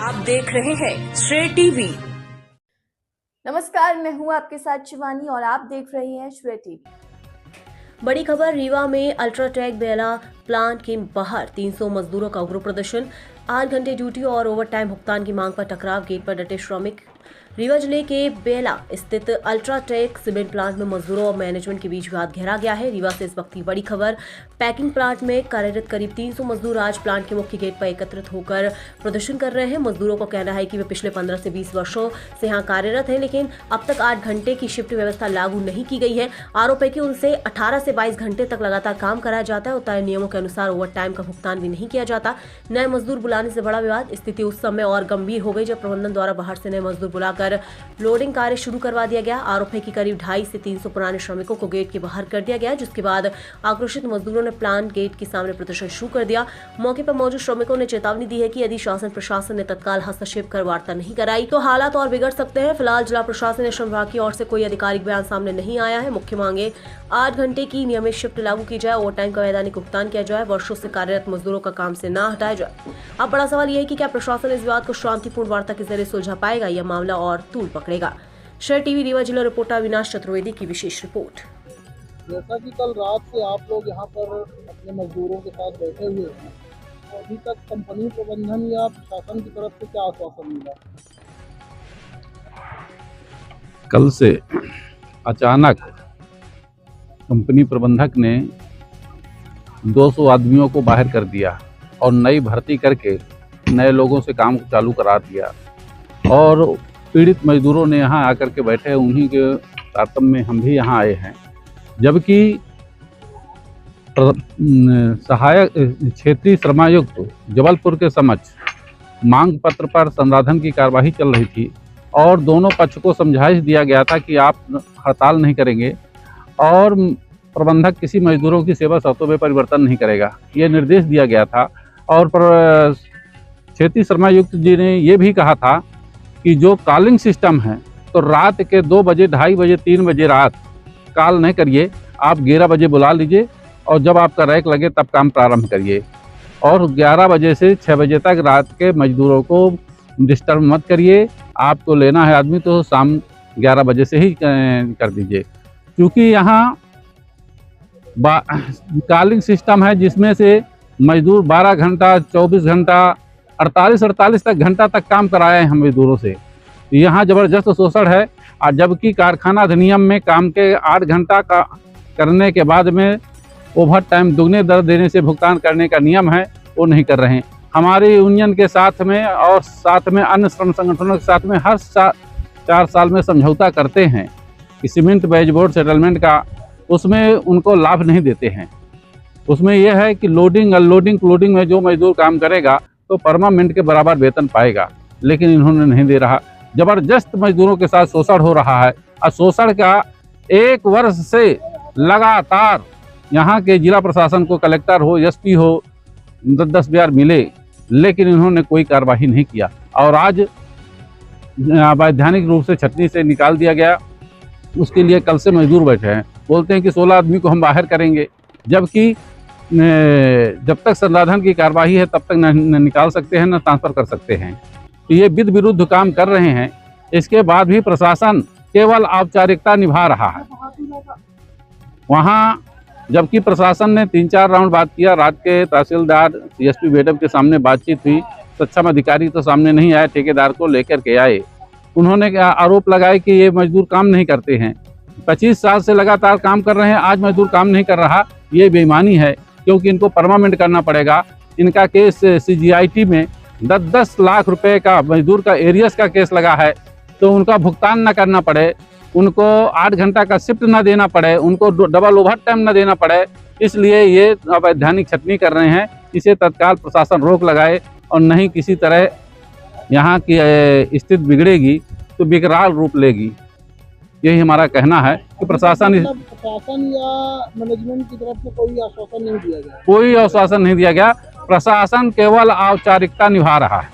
आप देख रहे हैं श्रेय टीवी। नमस्कार, मैं हूं आपके साथ शिवानी और आप देख रहे हैं श्रेय टीवी। बड़ी खबर, रीवा में अल्ट्राटेक बेला प्लांट के बाहर 300 मजदूरों का उग्र प्रदर्शन। 8 घंटे ड्यूटी और ओवरटाइम भुगतान की मांग पर टकराव, गेट पर डटे श्रमिक। रीवा जिले के बेला स्थित अल्ट्राटेक सीमेंट प्लांट में मजदूरों और मैनेजमेंट के बीच विवाद गहरा गया है। रीवा से इस वक्त की बड़ी खबर, पैकिंग प्लांट में कार्यरत करीब 300 मजदूर आज प्लांट के मुख्य गेट पर एकत्रित होकर प्रदर्शन कर रहे हैं। मजदूरों का कहना है कि वे पिछले 15 से 20 वर्षों से यहाँ कार्यरत हैं, लेकिन अब तक 8 घंटे की शिफ्ट व्यवस्था लागू नहीं की गई है। आरोप है कि उनसे 18 से 22 घंटे तक लगातार काम कराया जाता है और तय नियमों के अनुसार ओवर टाइम का भुगतान भी नहीं किया जाता। नए मजदूर बुलाने से बड़ा विवाद। स्थिति उस समय और गंभीर हो गई जब प्रबंधन द्वारा बाहर से नए मजदूर बुलाकर लोडिंग कार्य शुरू करवा दिया गया। आरोप है कि करीब 250 से 300 पुराने श्रमिकों को गेट के बाहर कर दिया गया, जिसके बाद आक्रोशित मजदूरों ने प्लांट गेट के सामने प्रदर्शन शुरू कर दिया। मौके पर मौजूद श्रमिकों ने चेतावनी दी है कि यदि शासन प्रशासन ने तत्काल हस्तक्षेप कर वार्ता नहीं कराई तो हालात और बिगड़ सकते हैं। फिलहाल जिला प्रशासन ने श्रम विभाग की ओर से कोई आधिकारिक बयान सामने नहीं आया है। मुख्य मांगे 8 घंटे की नियमित शिफ्ट लागू की जाए, ओवर टाइम का वैधानिक भुगतान किया जाए, वर्षों से कार्यरत मजदूरों का काम से न हटाया जाए। अब बड़ा सवाल यह है कि क्या प्रशासन इस विवाद को शांतिपूर्ण वार्ता के जरिए सुलझा पाएगा या मामला और तूल पकड़ेगा। श्रेय टीवी रीवा जिला रिपोर्टर अविनाश चतुर्वेदी की विशेष रिपोर्ट। जैसा कि कल रात से आप लोग यहाँ पर अपने मजदूरों के साथ बैठे हुए हैं, तो अभी तक कंपनी प्रबंधन या प्रशासन की तरफ से क्या आश्वासन मिला? कल से अचानक कंपनी प्रबंधक ने 200 आदमियों को बाहर कर दिया और नई भर्ती करके नए लोगों से काम चालू करा दिया और पीड़ित मजदूरों ने यहाँ आकर के बैठे। उन्हीं के तारतम्य में हम भी यहाँ आए हैं, जबकि सहायक क्षेत्रीय श्रमायुक्त जबलपुर के समक्ष मांग पत्र पर संराधन की कार्यवाही चल रही थी और दोनों पक्ष को समझाइश दिया गया था कि आप हड़ताल नहीं करेंगे और प्रबंधक किसी मजदूरों की सेवा शर्तों में परिवर्तन नहीं करेगा, ये निर्देश दिया गया था। और क्षेत्रीय श्रमायुक्त जी ने ये भी कहा था कि जो कॉलिंग सिस्टम है तो रात के 2 बजे, 2:30 बजे, 3 बजे रात कॉल नहीं करिए, आप 11 बजे बुला लीजिए और जब आपका रैक लगे तब काम प्रारंभ करिए। और 11 बजे से 6 बजे तक रात के मजदूरों को डिस्टर्ब मत करिए। आपको लेना है आदमी तो शाम 11 बजे से ही कर दीजिए, क्योंकि यहाँ कॉलिंग सिस्टम है जिसमें से मजदूर 12 घंटा, 24 घंटा, 48 घंटा तक काम कराए हैं हम मजदूरों से। यहाँ ज़बरदस्त शोषण है। और जबकि कारखाना अधिनियम में काम के 8 घंटा का करने के बाद में ओवर टाइम दुगने दर देने से भुगतान करने का नियम है, वो नहीं कर रहे हैं। हमारी यूनियन के साथ में और साथ में अन्य श्रम संगठनों के साथ में हर 4 साल में समझौता करते हैं कि सीमेंट वेज बोर्ड सेटलमेंट का, उसमें उनको लाभ नहीं देते हैं। उसमें यह है कि लोडिंग अनलोडिंग में जो मजदूर काम करेगा तो परमानेंट के बराबर वेतन पाएगा, लेकिन इन्होंने नहीं दे रहा। जबरदस्त मजदूरों के साथ शोषण हो रहा है और शोषण का 1 वर्ष से लगातार यहाँ के जिला प्रशासन को, कलेक्टर हो, एसपी हो, 10 बार मिले, लेकिन इन्होंने कोई कार्रवाई नहीं किया। और आज वैधानिक रूप से छटनी से निकाल दिया गया। उसके लिए कल से मजदूर बैठे हैं, बोलते हैं कि 16 आदमी को हम बाहर करेंगे, जबकि जब तक संराधन की कार्यवाही है तब तक न निकाल सकते हैं, न ट्रांसफ़र कर सकते हैं। तो ये विध विरुद्ध काम कर रहे हैं। इसके बाद भी प्रशासन केवल औपचारिकता निभा रहा है वहाँ, जबकि प्रशासन ने 3-4 राउंड बात किया। रात के तहसीलदार CSP बेडम के सामने बातचीत हुई, सक्षम अधिकारी तो सामने नहीं आए, ठेकेदार को लेकर के आए। उन्होंने आरोप लगाया कि ये मजदूर काम नहीं करते हैं। 25 साल से लगातार काम कर रहे हैं, आज मजदूर काम नहीं कर रहा, ये बेईमानी है, क्योंकि इनको परमानेंट करना पड़ेगा। इनका केस CGIT में 10-10 लाख रुपए का मजदूर का एरियस का केस लगा है, तो उनका भुगतान न करना पड़े, उनको 8 घंटा का शिफ्ट न देना पड़े, उनको डबल ओवर टाइम न देना पड़े, इसलिए ये अवैधानिक छटनी कर रहे हैं। इसे तत्काल प्रशासन रोक लगाए और नहीं किसी तरह यहाँ की स्थिति बिगड़ेगी तो विकराल रूप लेगी। यही हमारा कहना है कि प्रशासन या मैनेजमेंट की तरफ से कोई आश्वासन नहीं दिया गया? कोई आश्वासन नहीं दिया गया। प्रशासन केवल औपचारिकता निभा रहा है।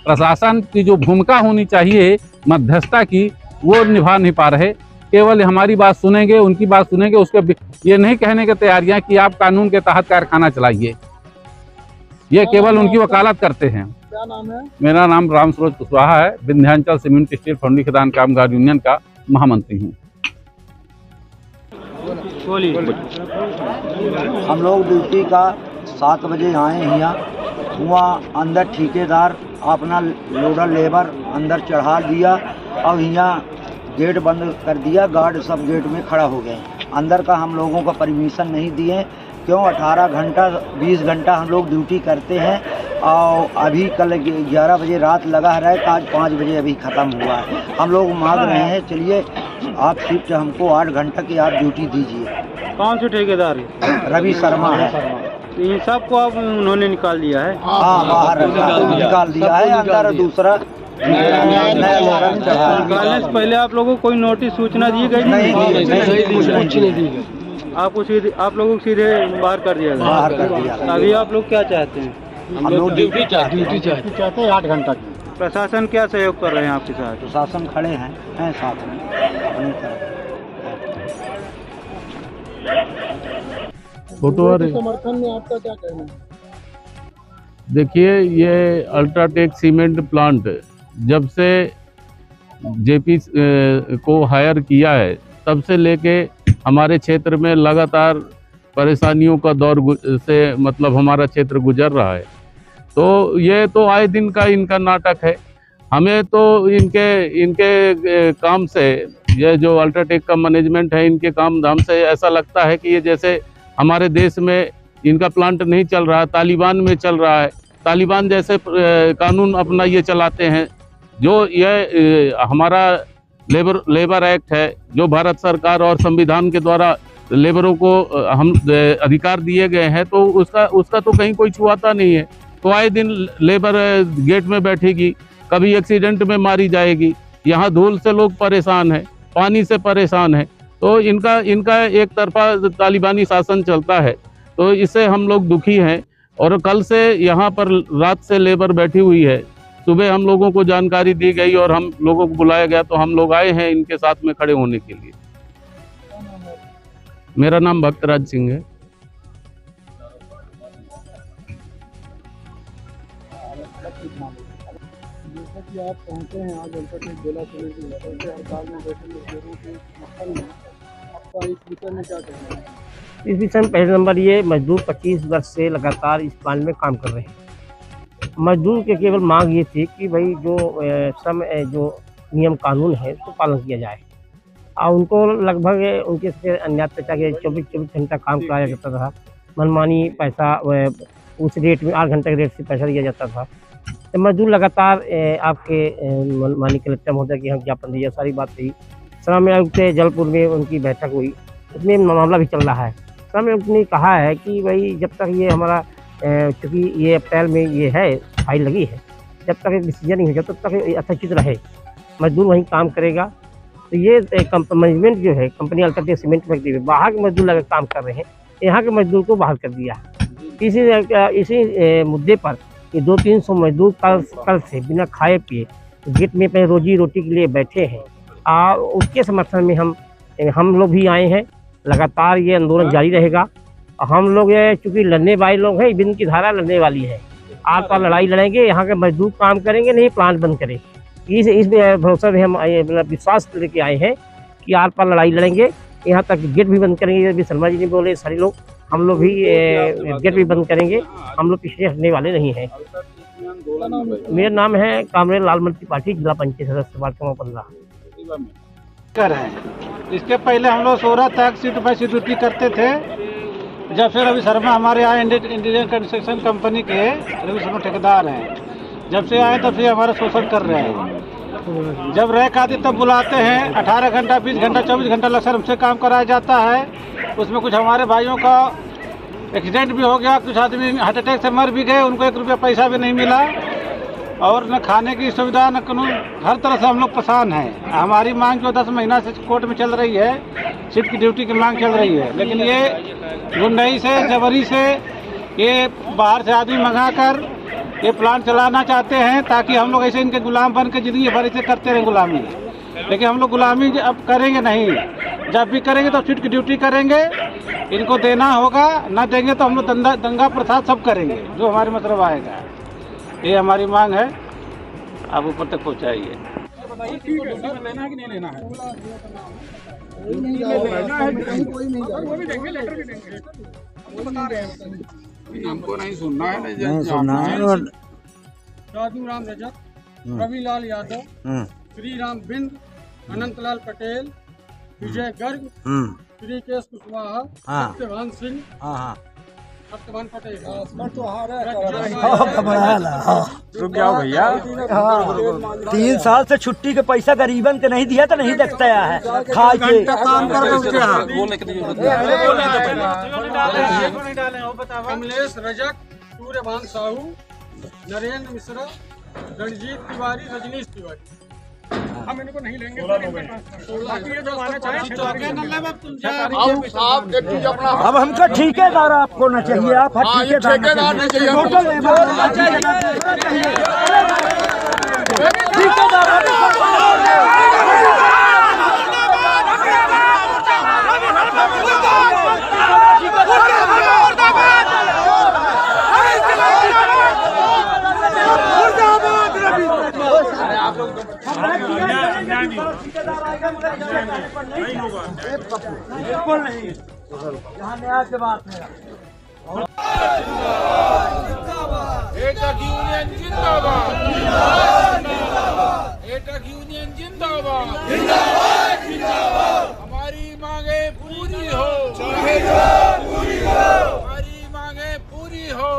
प्रशासन की जो भूमिका होनी चाहिए मध्यस्थता की, वो निभा नहीं पा रहे। केवल हमारी बात सुनेंगे, उनकी बात सुनेंगे, उसके ये नहीं कहने की तैयारियां कि आप कानून के तहत कारखाना चलाइए। ये केवल उनकी वकालत करते हैं। क्या नाम है? मेरा नाम राम सरोज कुशवाहा है, विंध्याचल सीमेंट स्टील फौंडी खदान कामगार यूनियन का महामंत्री हूँ। हम लोग ड्यूटी का 7 बजे आए हैं यहाँ, वहाँ अंदर ठेकेदार अपना लोडर लेबर अंदर चढ़ा दिया और यहाँ गेट बंद कर दिया। गार्ड सब गेट में खड़ा हो गए। अंदर का हम लोगों को परमिशन नहीं दिए, क्यों 18 घंटा 20 घंटा हम लोग ड्यूटी करते हैं और अभी कल 11 बजे रात लगा रहा है, आज 5 बजे अभी ख़त्म हुआ है। हम लोग मांग रहे हैं, चलिए आप शिफ्ट हमको 8 घंटा की आप ड्यूटी दीजिए। कौन से ठेकेदार है? रवि शर्मा है। तो इन सबको अब उन्होंने निकाल दिया है? हाँ, बाहर निकाल दिया है। अंदर दूसरा निकालने से पहले आप लोगों को कोई नोटिस सूचना दी गई? नहीं, कुछ नहीं दी गई। आपको सीधे आप लोगों को सीधे बाहर कर दिया गया? बाहर कर दिया। अभी आप लोग क्या चाहते हैं? हम लोग ड्यूटी चाहते हैं 8 घंटा की। प्रशासन क्या सहयोग कर रहे हैं आपके साथ? प्रशासन खड़े हैं साथ में अपनी तरफ। फोटो समर्थन में आपका क्या कहना है? देखिए, ये अल्ट्राटेक सीमेंट प्लांट जब से जेपी को हायर किया है तब से लेके हमारे क्षेत्र में लगातार परेशानियों का दौर से मतलब हमारा क्षेत्र गुजर रहा है। तो ये तो आए दिन का इनका नाटक है। हमें तो इनके काम से, ये जो अल्ट्राटेक का मैनेजमेंट है, इनके काम धाम से ऐसा लगता है कि ये जैसे हमारे देश में इनका प्लांट नहीं चल रहा, तालिबान में चल रहा है। तालिबान जैसे कानून अपना ये चलाते हैं। जो ये हमारा लेबर एक्ट है, जो भारत सरकार और संविधान के द्वारा लेबरों को हम अधिकार दिए गए हैं, तो उसका तो कहीं कोई छुआता नहीं है। तो आए दिन लेबर गेट में बैठेगी, कभी एक्सीडेंट में मारी जाएगी। यहाँ धूल से लोग परेशान हैं, पानी से परेशान है। तो इनका एक तरफा तालिबानी शासन चलता है, तो इससे हम लोग दुखी हैं। और कल से यहाँ पर रात से लेबर बैठी हुई है। सुबह हम लोगों को जानकारी दी गई और हम लोगों को बुलाया गया, तो हम लोग आए हैं इनके साथ में खड़े होने के लिए। मेरा नाम भक्तराज सिंह है। जैसा कि आप पहुँचे हैं आज अल्ट्राटेक बेला से हड़ताल में बैठे मजदूरों के समर्थन में, आपका इस विषय में क्या कहना है? इस विषय में पहले नंबर ये, मजदूर 25 वर्ष से लगातार इस प्लांट में काम कर रहे हैं। मजदूर के केवल मांग ये थी कि भाई जो श्रम जो नियम कानून है उसको पालन किया जाए। और उनको लगभग उनके से अन्याय पैसा के 24 घंटा काम कराया जाता था। मनमानी पैसा उस रेट में 8 घंटे के रेट से पैसा दिया जाता था। तो मजदूर लगातार आपके मनमानी कलेक्टर महोदय की हम ज्ञापन दिया, सारी बात थी। श्रम आयुक्त से जलपुर में उनकी बैठक हुई, उसमें मामला भी चल रहा है। श्रम आयुक्त ने कहा है कि भाई जब तक ये हमारा चूँकि ये अप्रैल में ये है फाइल लगी है, जब तक एक डिसीजन नहीं हो तब तक यथाचित रहे, मजदूर वहीं काम करेगा। तो ये मैनेजमेंट जो है कंपनी अल्ट्राटेक सीमेंट फैक्ट्री में बाहर के मजदूर लगे काम कर रहे हैं, यहाँ के मजदूर को बाहर कर दिया। इसी मुद्दे पर ये 200-300 मजदूर कल से बिना खाए पिए गेट में अपने रोजी रोटी के लिए बैठे हैं। और उसके समर्थन में हम लोग भी आए हैं। लगातार ये आंदोलन जारी रहेगा। हम लोग ये चूँकि लड़ने वाले लोग हैं, बिन की धारा लड़ने वाली है। आग का लड़ाई लड़ेंगे, यहाँ के मजदूर काम करेंगे, नहीं प्लांट बंद करें। इस भरोसा में हम विश्वास लेके आए हैं कि आर पार लड़ाई लड़ेंगे, यहाँ तक गेट भी बंद करेंगे। अभी शर्मा जी ने बोले सारे लोग, हम लोग भी गेट भी बंद करेंगे। हम लोग पीछे हटने वाले नहीं हैं। मेरा नाम है कामरेड लालमन त्रिपाठी, जिला पंचायत सदस्य वार्ड क्रमांक 15 कर है। इसके पहले हम लोग 16 तक शिफ्ट बाय शिफ्ट ड्यूटी करते थे। जब से रवि शर्मा हमारे यहाँ इंडियन कंस्ट्रक्शन कंपनी के रवि शर्मा ठेकेदार हैं, जब से आए तब से हमारा शोषण कर रहे हैं। जब रैक आती तब बुलाते हैं, 18 घंटा 20 घंटा 24 घंटा लक्सर हमसे काम कराया जाता है। उसमें कुछ हमारे भाइयों का एक्सीडेंट भी हो गया, कुछ आदमी हार्ट अटैक से मर भी गए, उनको 1 रुपया पैसा भी नहीं मिला। और न खाने की सुविधा न कानून, हर तरह से हम लोग परेशान हैं। हमारी मांग जो 10 महीना से कोर्ट में चल रही है, शिफ्ट की ड्यूटी की मांग चल रही है, लेकिन ये गुंडई से जबरी से ये बाहर से आदमी मंगाकर ये प्लांट चलाना चाहते हैं, ताकि हम लोग ऐसे इनके गुलाम बन के जिंदगी भर ऐसे करते रहें गुलामी। लेकिन हम लोग गुलामी अब करेंगे नहीं। जब भी करेंगे तो शिफ्ट की ड्यूटी करेंगे, इनको देना होगा, ना देंगे तो हम लोग दंगा प्रसाद सब करेंगे जो हमारे मतलब आएगा। ये हमारी मांग है, आप ऊपर तक पहुँचाइए। लेना है कि नहीं लेना है? कोई नहीं जाएगा, कोई नहीं जाएगा। हमको नहीं सुनना है, नहीं सुनना है। साधु राम रजक, रविलाल यादव, श्री राम बिंद, अनंतलाल पटेल, विजय गर्ग, श्री केश कुशवाहा, सत्यवान सिंह, सत्यवान पटेल। रुक जाओ भैया। 3 साल से छुट्टी के पैसा गरीबन के नहीं दिया तो नहीं देखता है खाए के काम कर कमलेश रजक, सूर्यभान साहू, नरेंद्र मिश्रा, रणजीत तिवारी, रजनीश तिवारी। हम इनको नहीं लेंगे। अब हमका ठेकेदार आपको न चाहिए, आप ठेकेदार न चाहिए, टोटल बिल्कुल नहीं, यहाँ न्याय की बात है। एकक यूनियन जिंदाबाद, एकक यूनियन जिंदाबाद, हमारी मांगे पूरी हो, हमारी मांगे पूरी हो,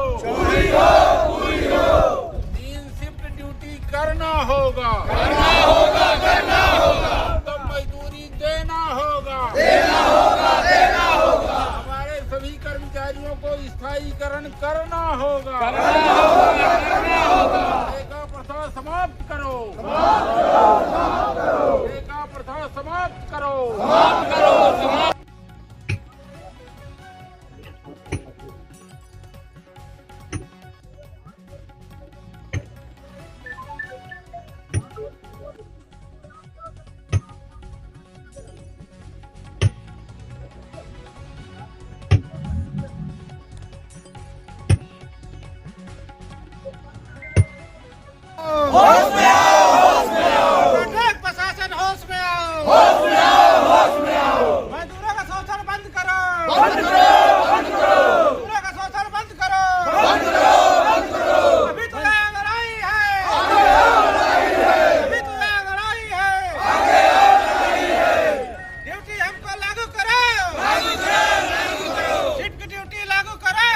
3 शिफ्ट ड्यूटी करना होगा, तब मजदूरी देना होगा, हमारे सभी कर्मचारियों को स्थायीकरण करना होगा, ठेका प्रथा समाप्त करो, ठेका प्रथा समाप्त करो। प्रशासन होश में आओ, मजदूरों का शोषण बंद करो, मजदूरों का शोषण बंद करो, अभी तो यहाँ लड़ाई है, अभी तो यहाँ लड़ाई है, ड्यूटी हमको लागू करो, शिफ्ट ड्यूटी लागू करो,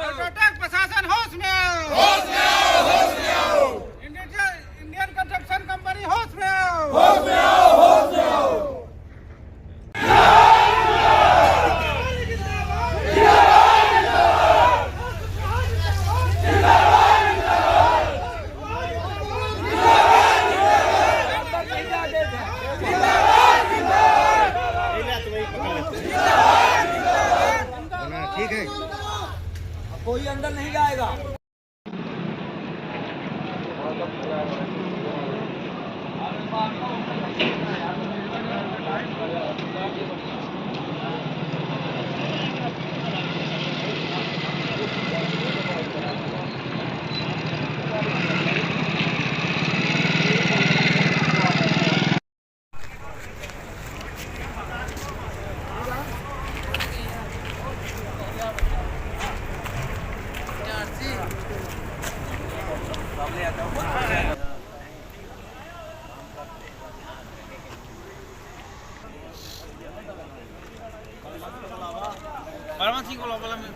अल्ट्राटेक प्रशासन होश में आओ, इंडियन कंस्ट्रक्शन कंपनी होश में आओ, ठीक है, कोई अंदर नहीं जाएगा। Para más 5 la bola me